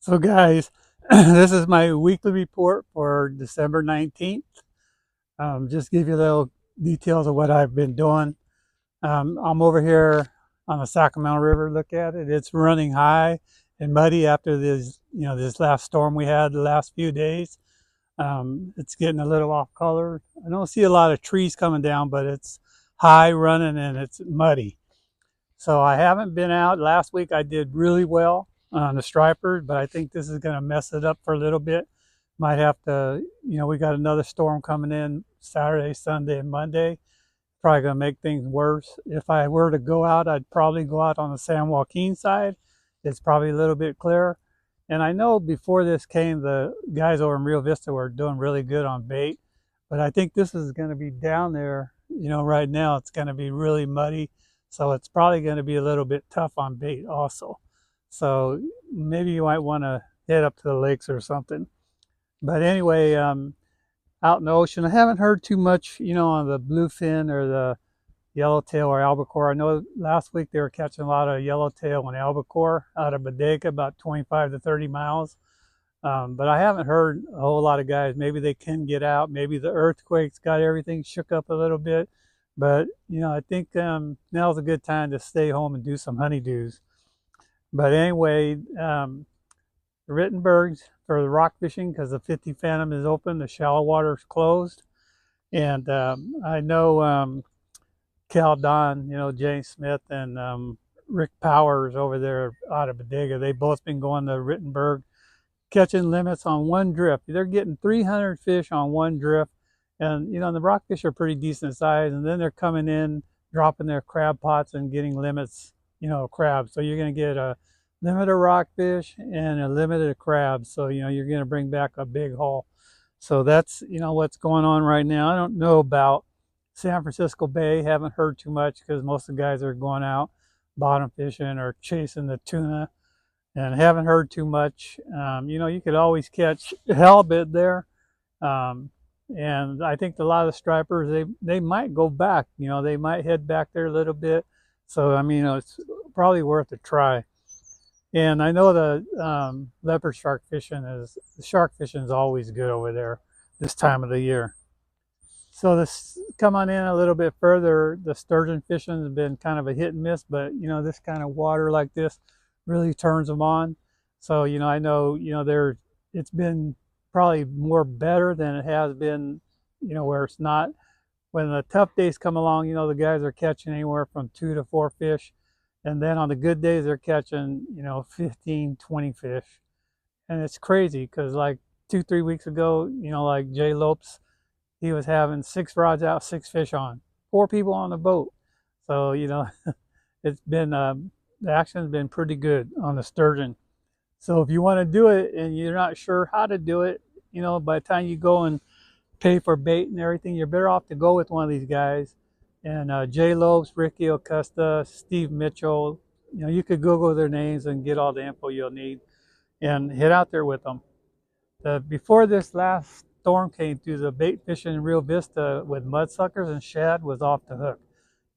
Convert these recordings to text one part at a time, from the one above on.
So guys, this is my weekly report for December 19th. Just give you little details of what I've been doing. I'm over here on the Sacramento River. Look at it. It's running high and muddy after this last storm we had the last few days. It's getting a little off color. I don't see a lot of trees coming down, but it's high running and it's muddy. So I haven't been out. Last week I did really well on the stripers, but I think this is going to mess it up for a little bit. Might have to, we got another storm coming in Saturday, Sunday, and Monday. Probably going to make things worse. If I were to go out, I'd probably go out on the San Joaquin side. It's probably a little bit clearer. And I know before this came, the guys over in Rio Vista were doing really good on bait, but I think this is going to be down there. Right now it's going to be really muddy. So it's probably going to be a little bit tough on bait also. So maybe you might want to head up to the lakes or something. But anyway, out in the ocean, I haven't heard too much, on the bluefin or the yellowtail or albacore. I know last week they were catching a lot of yellowtail and albacore out of Bodega, about 25 to 30 miles. But I haven't heard a whole lot of guys. Maybe they can get out. Maybe the earthquakes got everything shook up a little bit. But, I think now's a good time to stay home and do some honeydews. But anyway, Rittenberg's for the rock fishing because the 50 Phantom is open. The shallow water is closed. And I know Cal Don, James Smith and Rick Powers over there out of Bodega. They've both been going to Rittenberg, catching limits on one drift. They're getting 300 fish on one drift. And, the rockfish are pretty decent size. And then they're coming in, dropping their crab pots and getting limits, crabs. So you're going to get a limit of rockfish and a limit of crabs. So, you're going to bring back a big haul. So that's, what's going on right now. I don't know about San Francisco Bay. Haven't heard too much because most of the guys are going out bottom fishing or chasing the tuna. And haven't heard too much. You could always catch halibut there. And I think a lot of the stripers, they might go back. They might head back there a little bit. So, it's probably worth a try. And I know the leopard shark fishing is always good over there this time of the year. So this come on in a little bit further. The sturgeon fishing has been kind of a hit and miss, but this kind of water like this really turns them on. So I know it's been probably more better than it has been, where it's not. When the tough days come along, the guys are catching anywhere from 2 to 4 fish. And then on the good days, they're catching, 15, 20 fish. And it's crazy because like 2, 3 weeks ago, like Jay Lopes, he was having 6 rods out, 6 fish on, 4 people on the boat. So, it's been, the action's been pretty good on the sturgeon. So if you want to do it and you're not sure how to do it, by the time you go and pay for bait and everything, you're better off to go with one of these guys. And Jay Lopes, Ricky Acosta, Steve Mitchell, you could Google their names and get all the info you'll need and head out there with them. Before this last storm came through, the bait fishing in Rio Vista with mudsuckers and shad was off the hook.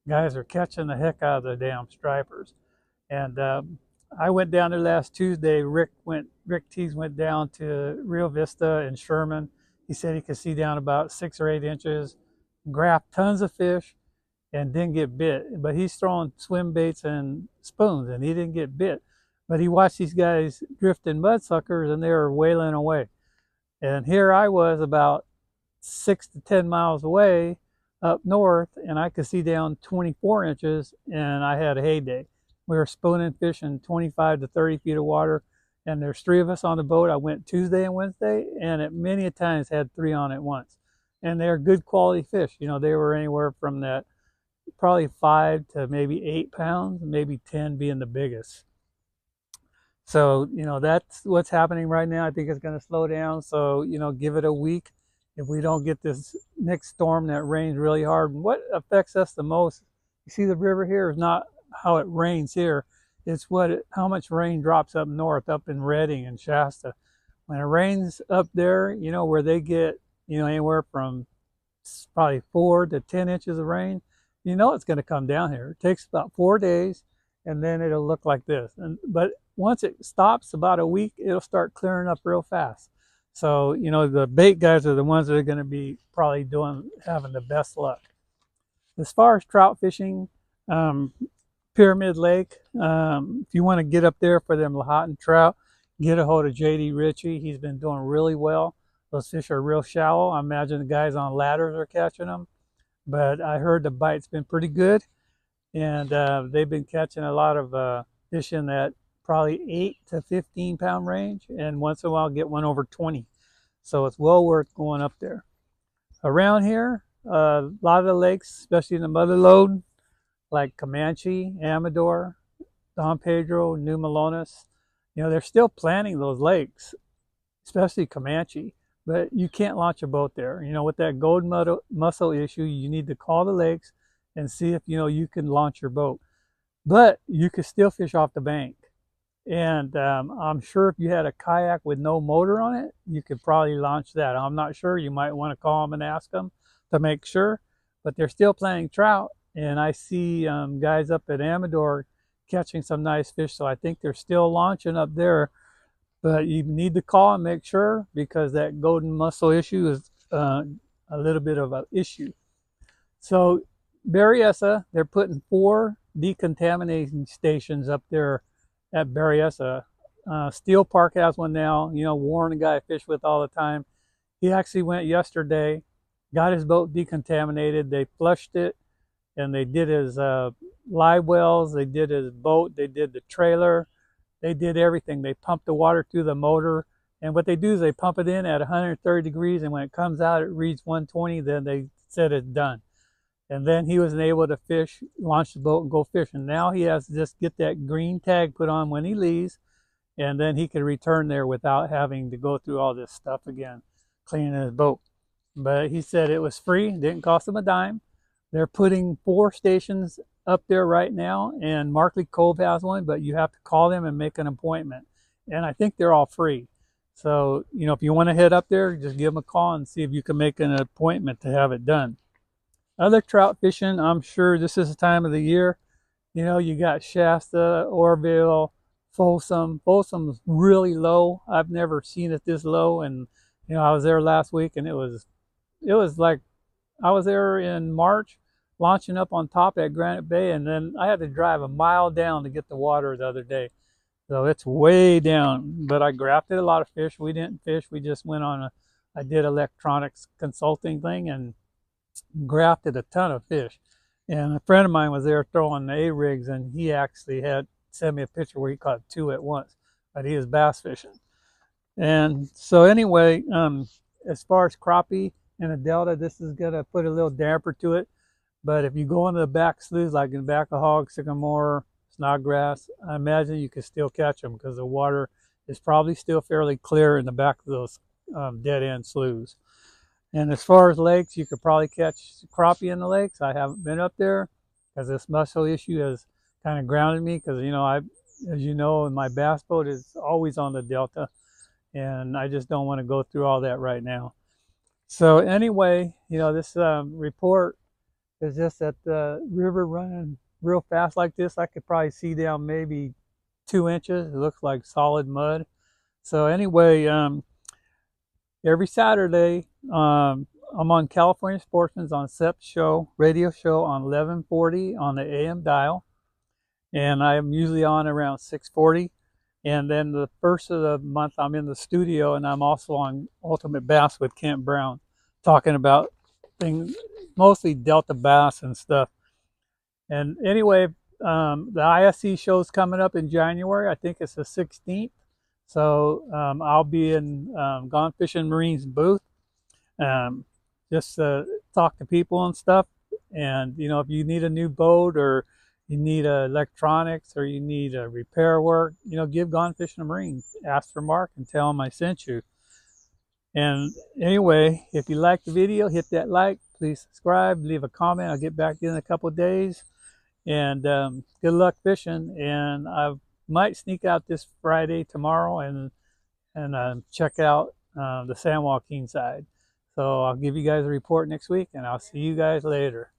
Guys are catching the heck out of the damn stripers. And I went down there last Tuesday. Rick Tees went down to Rio Vista and Sherman. He said he could see down about 6 or 8 inches, graphed tons of fish, and didn't get bit. But he's throwing swim baits and spoons, and he didn't get bit. But he watched these guys drifting mudsuckers, and they were whaling away. And here I was about 6 to 10 miles away up north, and I could see down 24 inches, and I had a heyday. We were spooning fish in 25 to 30 feet of water, and there's 3 of us on the boat. I went Tuesday and Wednesday, and it many a times had 3 on at once. And they're good quality fish. They were anywhere from that probably 5 to maybe 8 pounds, maybe 10 being the biggest. So, that's what's happening right now. I think it's going to slow down. So, give it a week. If we don't get this next storm that rains really hard, what affects us the most, you see the river here is not how it rains here. It's how much rain drops up north, up in Redding and Shasta. When it rains up there, where they get, anywhere from probably 4 to 10 inches of rain, it's going to come down here. It takes about 4 days, and then it'll look like this. But once it stops about a week, it'll start clearing up real fast. So, you know, the bait guys are the ones that are going to be probably having the best luck. As far as trout fishing, um, Pyramid Lake, if you want to get up there for them Lahontan trout, get a hold of JD Ritchie. He's been doing really well. Those fish are real shallow. I imagine the guys on ladders are catching them, but I heard the bite's been pretty good, and they've been catching a lot of fish in that probably 8 to 15 pound range, and once in a while get one over 20. So it's well worth going up there. Around here, a lot of the lakes, especially in the mother lode, like Comanche, Amador, Don Pedro, New Melones, you know, they're still planting those lakes, especially Comanche, but you can't launch a boat there. You know, with that golden mussel issue, you need to call the lakes and see if, you know, you can launch your boat. But you could still fish off the bank. And I'm sure if you had a kayak with no motor on it, you could probably launch that. I'm not sure. You might want to call them and ask them to make sure. But they're still planting trout. And I see guys up at Amador catching some nice fish. So I think they're still launching up there. But you need to call and make sure, because that golden mussel issue is a little bit of an issue. So Berryessa, they're putting 4 decontamination stations up there at Berryessa. Steel Park has one now. You know, Warren, the guy I fish with all the time, he actually went yesterday, got his boat decontaminated. They flushed it, and they did his live wells, they did his boat, they did the trailer, they did everything. They pumped the water through the motor, and what they do is they pump it in at 130 degrees, and when it comes out, it reads 120. Then they said it's done. And then he was able to fish, launch the boat and go fishing. Now he has to just get that green tag put on when he leaves, and then he can return there without having to go through all this stuff again, cleaning his boat. But he said it was free, didn't cost him a dime. They're putting 4 stations up there right now, and Markley Cove has one, but you have to call them and make an appointment. And I think they're all free. So, you know, if you want to head up there, just give them a call and see if you can make an appointment to have it done. Other trout fishing, I'm sure this is the time of the year. You know, you got Shasta, Orville, Folsom. Folsom's really low. I've never seen it this low. And, you know, I was there last week, and it was like, I was there in March, launching up on top at Granite Bay, and then I had to drive a mile down to get the water the other day. So it's way down, but I grafted a lot of fish. We didn't fish. We just went on I did electronics consulting thing and grafted a ton of fish. And a friend of mine was there throwing the A-rigs, and he actually had sent me a picture where he caught 2 at once, but he was bass fishing. And so anyway, as far as crappie in the Delta, this is going to put a little damper to it. But if you go into the back sloughs, like in the back of Hog, Sycamore, Snodgrass, I imagine you can still catch them, because the water is probably still fairly clear in the back of those dead-end sloughs. And as far as lakes, you could probably catch crappie in the lakes. I haven't been up there because this mussel issue has kind of grounded me, because, you know, as you know, my bass boat is always on the Delta, and I just don't want to go through all that right now. So anyway, you know, this report is just that the river running real fast like this. I could probably see down maybe 2 inches. It looks like solid mud. So anyway, every Saturday, I'm on California Sportsman's on Sep's show, radio show on 1140 on the AM dial. And I'm usually on around 6:40. And then the first of the month, I'm in the studio, and I'm also on Ultimate Bass with Kent Brown, talking about things, mostly Delta bass and stuff. And anyway, the ISC show's coming up in January. I think it's the 16th. So I'll be in Gone Fishing Marine's booth, just to talk to people and stuff. And, you know, if you need a new boat, or you need electronics, or you need repair work, you know, give Gone Fishing Marine. Ask for Mark and tell him I sent you. And anyway, if you like the video, hit that like, please subscribe, leave a comment. I'll get back to you in a couple of days. And good luck fishing. And I might sneak out this Friday, tomorrow, and check out the San Joaquin side. So I'll give you guys a report next week, and I'll see you guys later.